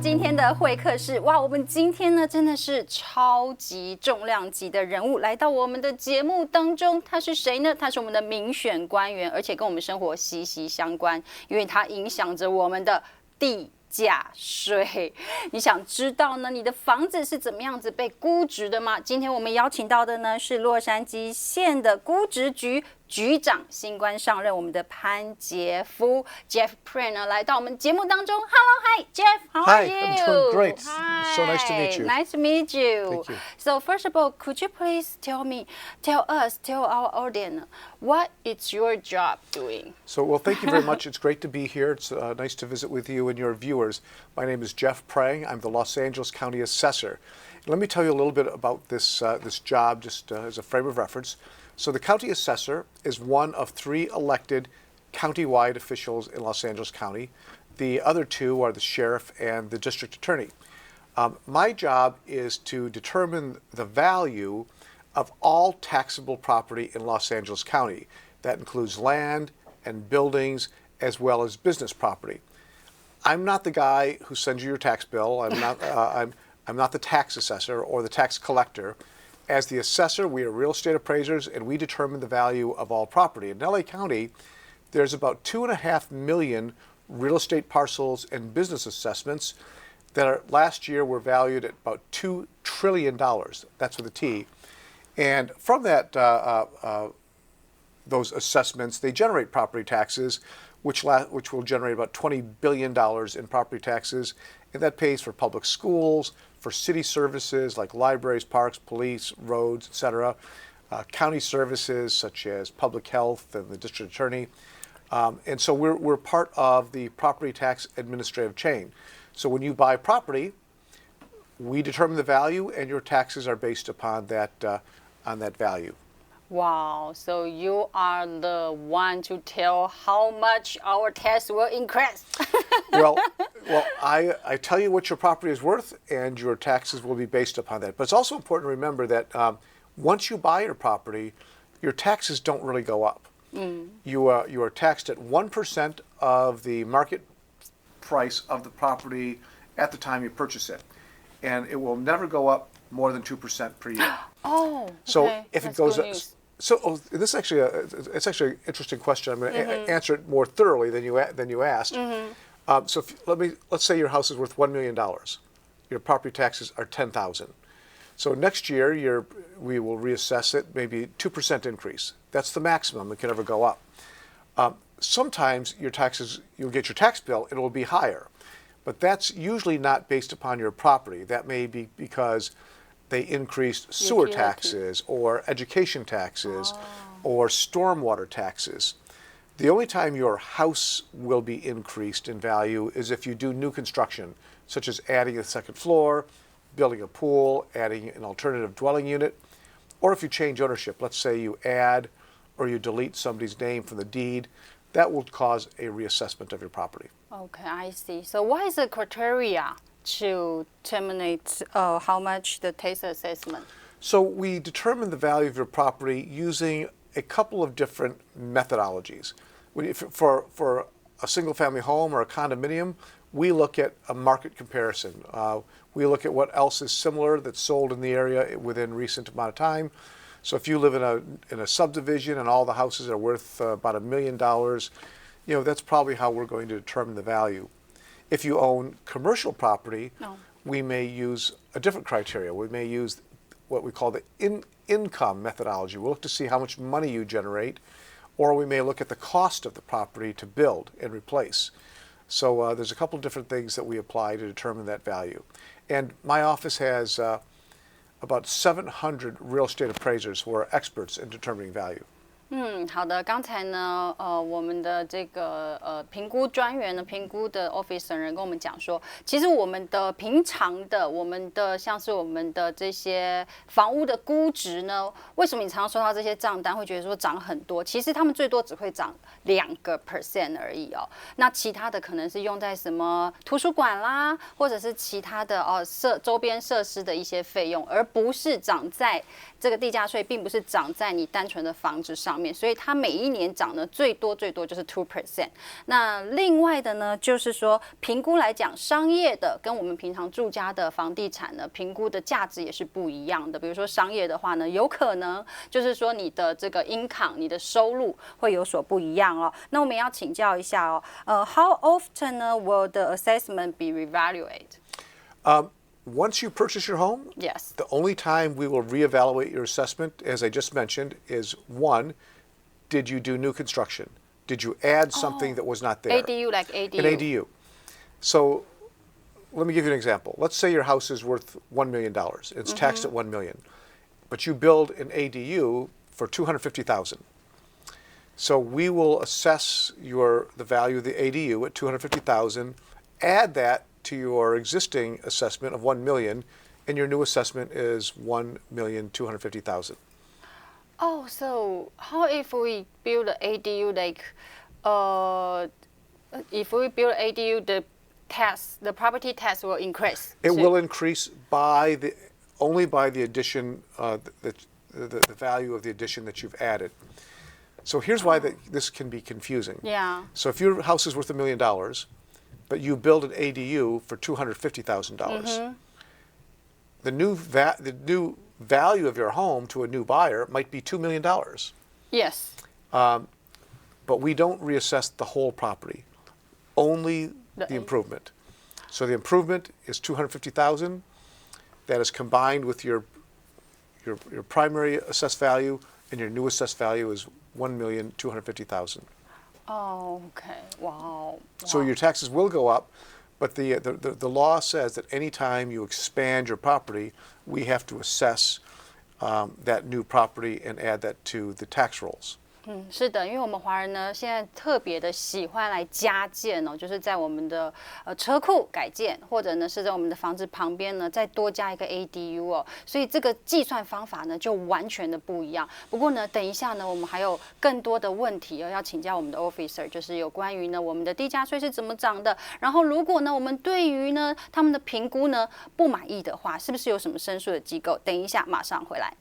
今天的会客室。哇，我们今天呢真的是超级重量级的人物来到我们的节目当中。他是谁呢？他是我们的民选官员，而且跟我们生活息息相关，因为他影响着我们的地价税。你想知道呢？你的房子是怎么样子被估值的吗？今天我们邀请到的呢是洛杉矶县的估值局局长，新官上任，我们的潘杰夫 Jeff Prang 呢来到我们节目当中。Hello, hi Jeff, how are you? Hi, I'm doing great. Hi. So nice to meet you. Nice to meet you. Thank you. So first of all, could you please tell our audience, what is your job doing? So, well, thank you very much. It's great to be here. It's nice to visit with you and your viewers. My name is Jeff Prang. I'm the Los Angeles County Assessor. Let me tell you a little bit about this job, just as a frame of reference. So the county assessor is one of 3 elected county-wide officials in Los Angeles County. The other 2 are the sheriff and the district attorney. My job is to determine the value of all taxable property in Los Angeles County. That includes land and buildings as well as business property. I'm not the guy who sends you your tax bill. I'm not the tax assessor or the tax collector. As the assessor, we are real estate appraisers, and we determine the value of all property. In LA County, there's about 2.5 million real estate parcels and business assessments that last year were valued at about $2 trillion. That's with a T. And from that, those assessments, they generate property taxes, which will generate about $20 billion in property taxes, and that pays for public schools, for city services like libraries, parks, police, roads, etc., county services such as public health and the district attorney. And so we're part of the property tax administrative chain. So when you buy property, we determine the value, and your taxes are based upon that value. Wow, so you are the one to tell how much our tax will increase. well, I tell you what your property is worth, and your taxes will be based upon that. But it's also important to remember that once you buy your property, your taxes don't really go up. You are taxed at 1% of the market price of the property at the time you purchase it, and it will never go up more than 2% per year. Oh, okay. So if That's it goes good up, news. so this actually it's actually an interesting question. I'm going to answer it more thoroughly than you asked. So let's say your house is worth $1 million. Your property taxes are $10,000. So next year we will reassess it, maybe 2% increase. That's the maximum it can ever go up. Sometimes you'll get your tax bill, and it will be higher, but that's usually not based upon your property. That may be because they increased sewer taxes or education taxes or stormwater taxes. The only time your house will be increased in value is if you do new construction, such as adding a second floor, building a pool, adding an alternative dwelling unit, or if you change ownership. Let's say you add or you delete somebody's name from the deed. That will cause a reassessment of your property. Okay, I see. So what is the criteria to terminate how much the tax assessment? So we determine the value of your property using a couple of different methodologies. For a single-family home or a condominium, we look at a market comparison. We look at what else is similar that's sold in the area within a recent amount of time. So if you live in a subdivision and all the houses are worth about $1 million, that's probably how we're going to determine the value. If you own commercial property, we may use a different criteria. We may use what we call the income methodology. We'll look to see how much money you generate, or we may look at the cost of the property to build and replace. So there's a couple different things that we apply to determine that value. And my office has about 700 real estate appraisers who are experts in determining value. 好的，刚才呢，我们的这个评估专员呢，评估的 officer 人跟我们讲说，其实我们的平常的，我们的像是我们的这些房屋的估值呢，为什么你常常收到这些账单会觉得说涨很多？其实他们最多只会涨2% 而已哦。那其他的可能是用在什么图书馆啦，或者是其他的周边设施的一些费用，而不是涨在这个地价税，并不是涨在你单纯的房子上。上面，所以它每一年涨呢最多就是 2%。那另外的呢，就是说评估来讲，商业的跟我们平常住家的房地产呢，评估的价值也是不一样的。比如说商业的话呢，有可能就是说你的这个 income， 你的收入会有所不一样哦。那我们要请教一下哦，how often 呢 will the assessment be reevaluated? Once you purchase your home, Yes. the only time we will reevaluate your assessment, as I just mentioned, is one, did you do new construction? Did you add something that was not there? ADU like ADU. An ADU. So let me give you an example. Let's say your house is worth $1 million. It's taxed at $1 million. But you build an ADU for $250,000. So we will assess the value of the ADU at $250,000, add that to your existing assessment of $1 million, and your new assessment is $1,250,000. Oh, so how if we build an ADU like, if we build ADU, the property tax will increase? It will increase only by the addition, the value of the addition that you've added. So here's why this can be confusing. Yeah. So if your house is worth $1 million, but you build an ADU for $250,000, the new value of your home to a new buyer might be $2 million. Yes. But we don't reassess the whole property, only the improvement. So the improvement is $250,000. That is combined with your primary assessed value, and your new assessed value is $1,250,000. Oh, okay. Wow. So your taxes will go up, but the law says that any time you expand your property, we have to assess that new property and add that to the tax rolls. 是的，因为我们华人呢，现在特别的喜欢来加建哦，就是在我们的车库改建，或者呢是在我们的房子旁边呢再多加一个 ADU 哦，所以这个计算方法呢就完全的不一样。不过呢，等一下呢，我们还有更多的问题要请教我们的 officer， 就是有关于呢我们的地价税是怎么涨的，然后如果呢我们对于呢他们的评估呢不满意的话，是不是有什么申诉的机构？等一下马上回来。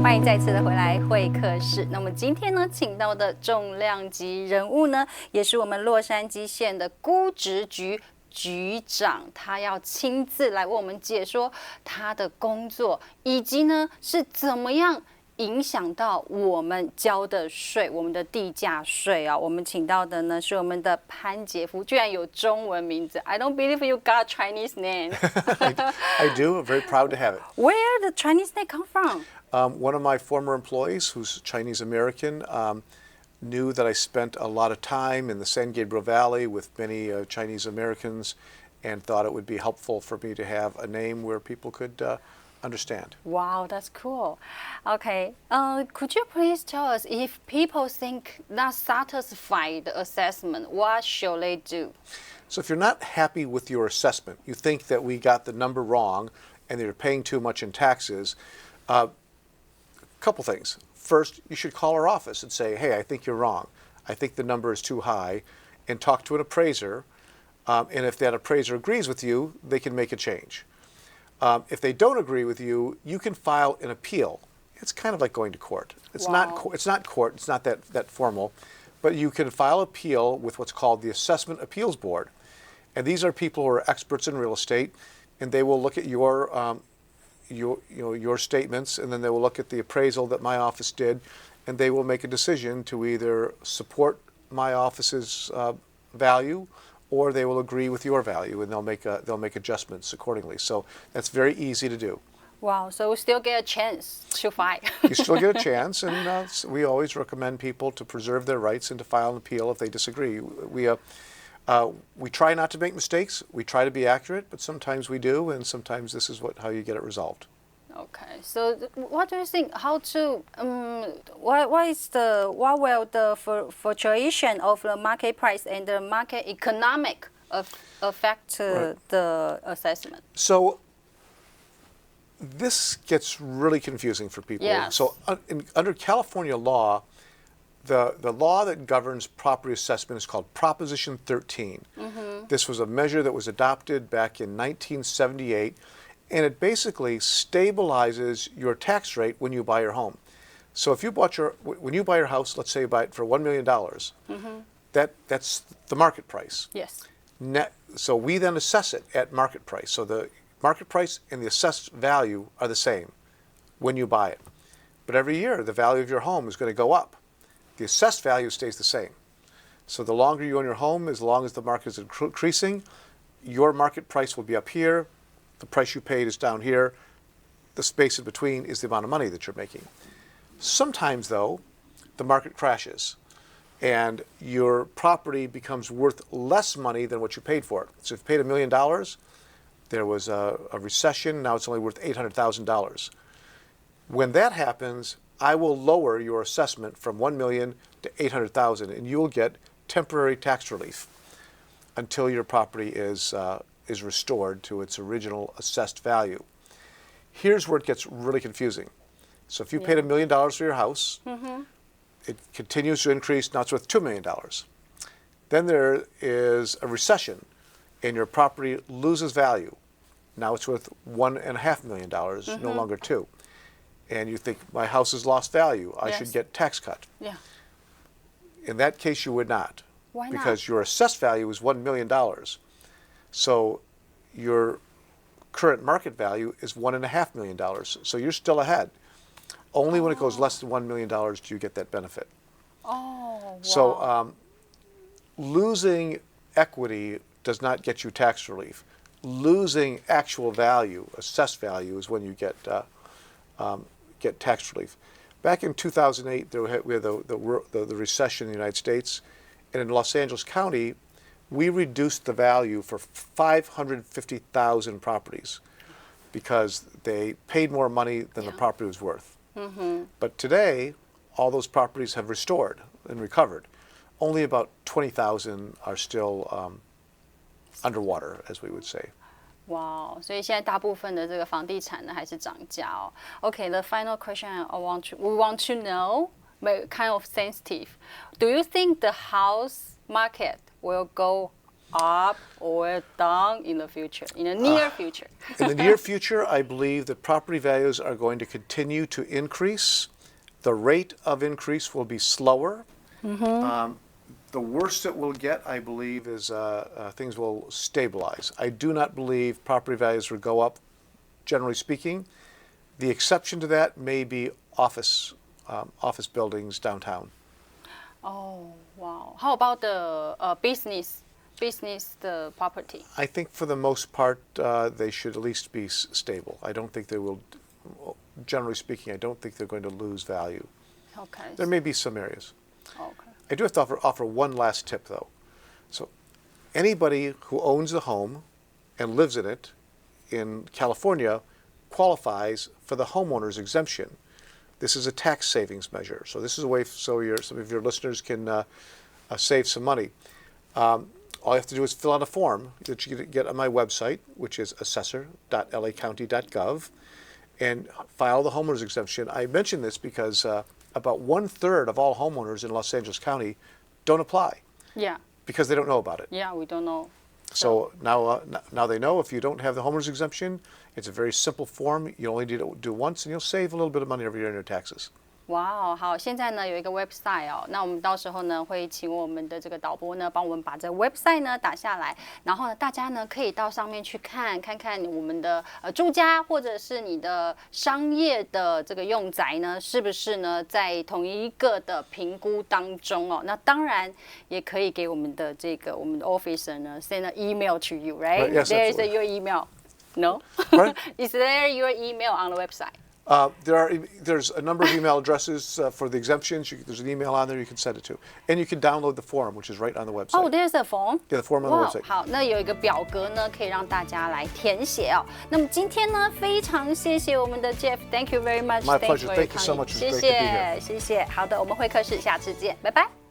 欢迎再次的回来会客室。那么今天呢，请到的重量级人物呢，也是我们洛杉矶县的估值局局长，他要亲自来为我们解说他的工作，以及呢是怎么样影响到我们交的税，我们的地价税啊。我们请到的呢是我们的潘杰夫，居然有中文名字。I don't believe you got a Chinese name. I do. I'm very proud to have it. Where the Chinese name come from? One of my former employees, who's Chinese American, knew that I spent a lot of time in the San Gabriel Valley with many Chinese Americans, and thought it would be helpful for me to have a name where people could understand. Wow, that's cool. Okay, could you please tell us if people think not satisfied the assessment, what should they do? So if you're not happy with your assessment, you think that we got the number wrong and that you're paying too much in taxes, couple things. First, you should call our office and say, hey, I think you're wrong. I think the number is too high, and talk to an appraiser. And if that appraiser agrees with you, they can make a change. If they don't agree with you, you can file an appeal. It's kind of like going to court. It's not court. It's not that formal, but you can file appeal with what's called the Assessment Appeals Board. And these are people who are experts in real estate, and they will look at your statements, and then they will look at the appraisal that my office did, and they will make a decision to either support my office's value, or they will agree with your value, and they'll make adjustments accordingly. So that's very easy to do. Wow, so we still get a chance to fight. You still get a chance, and we always recommend people to preserve their rights and to file an appeal if they disagree. We try not to make mistakes. We try to be accurate, but sometimes we do, and sometimes this is how you get it resolved. Okay, so what do you think? How to what will the fluctuation of the market price and the market economic affect the assessment? So this gets really confusing for people. Yes. So under California law, the law that governs property assessment is called Proposition 13. This was a measure that was adopted back in 1978, and it basically stabilizes your tax rate when you buy your home. So if you when you buy your house, let's say you buy it for $1 million, that's the market price. Yes. So we then assess it at market price. So the market price and the assessed value are the same when you buy it. But every year, the value of your home is going to go up. The assessed value stays the same. So the longer you own your home, as long as the market is increasing, your market price will be up here. The price you paid is down here. The space in between is the amount of money that you're making. Sometimes, though, the market crashes and your property becomes worth less money than what you paid for it. So if you paid $1 million, there was a recession, now it's only worth $800,000. When that happens, I will lower your assessment from $1 million to $800,000, and you will get temporary tax relief until your property is restored to its original assessed value. Here's where it gets really confusing. So if you paid $1 million for your house, it continues to increase, now it's worth $2 million. Then there is a recession and your property loses value. Now it's worth $1.5 million, no longer $2. And you think, my house has lost value, I should get tax cut. Yeah. In that case, you would not. Why not? Because your assessed value is $1 million. So your current market value is $1.5 million. So you're still ahead. Only when it goes less than $1 million do you get that benefit. Oh, wow. So losing equity does not get you tax relief. Losing actual value, assessed value, is when you get tax relief. Back in 2008, we had the recession in the United States, and in Los Angeles County, we reduced the value for 550,000 properties because they paid more money than the property was worth. But today, all those properties have restored and recovered. Only about 20,000 are still underwater, as we would say. Wow， 所以现在大部分的这个房地产呢还是涨价哦。Okay, the final question we want to know, kind of sensitive. Do you think the house market will go up or down in the future, in the near future? In the near future, I believe that property values are going to continue to increase. The rate of increase will be slower. The worst it will get, I believe, is things will stabilize. I do not believe property values will go up, generally speaking. The exception to that may be office buildings downtown. Oh, wow. How about the business the property? I think for the most part, they should at least be stable. I don't think they will, generally speaking, I don't think they're going to lose value. Okay. There may be some areas. Okay. I do have to offer one last tip, though. So anybody who owns a home and lives in it in California qualifies for the Homeowners Exemption. This is a tax savings measure. So this is a way so some of your listeners can save some money. All you have to do is fill out a form that you get on my website, which is assessor.lacounty.gov, and file the Homeowners Exemption. I mention this because about 1/3 of all homeowners in Los Angeles County don't apply. Yeah. Because they don't know about it. Yeah, we don't know. So now they know if you don't have the Homeowners Exemption, it's a very simple form. You only need to do once, and you'll save a little bit of money every year in your taxes. 哇，好，现在呢有一个 website 哦，那我们到时候呢会请我们的这个导播呢帮我们把这个 website 呢打下来，然后呢大家呢可以到上面去看看我们的住家或者是你的商业的这个用宅呢是不是呢在同一个的评估当中哦，那当然也可以给我们的 officer 呢 send an email to you, right? Yes, there is absolutely. your email. No? Right. Is there your email on the website? There's a number of email addresses for the exemptions. There's an email on there you can send it to. And you can download the form, which is right on the website. Oh, there's a form? Yeah, the form on the website. 好，那有一个表格呢，可以让大家来填写哦。那么今天呢，非常谢谢我们的 Jeff，Thank you very much. My pleasure. Thank you so much. It's great to be here. 谢谢。好的，我们会客室下次见，拜拜。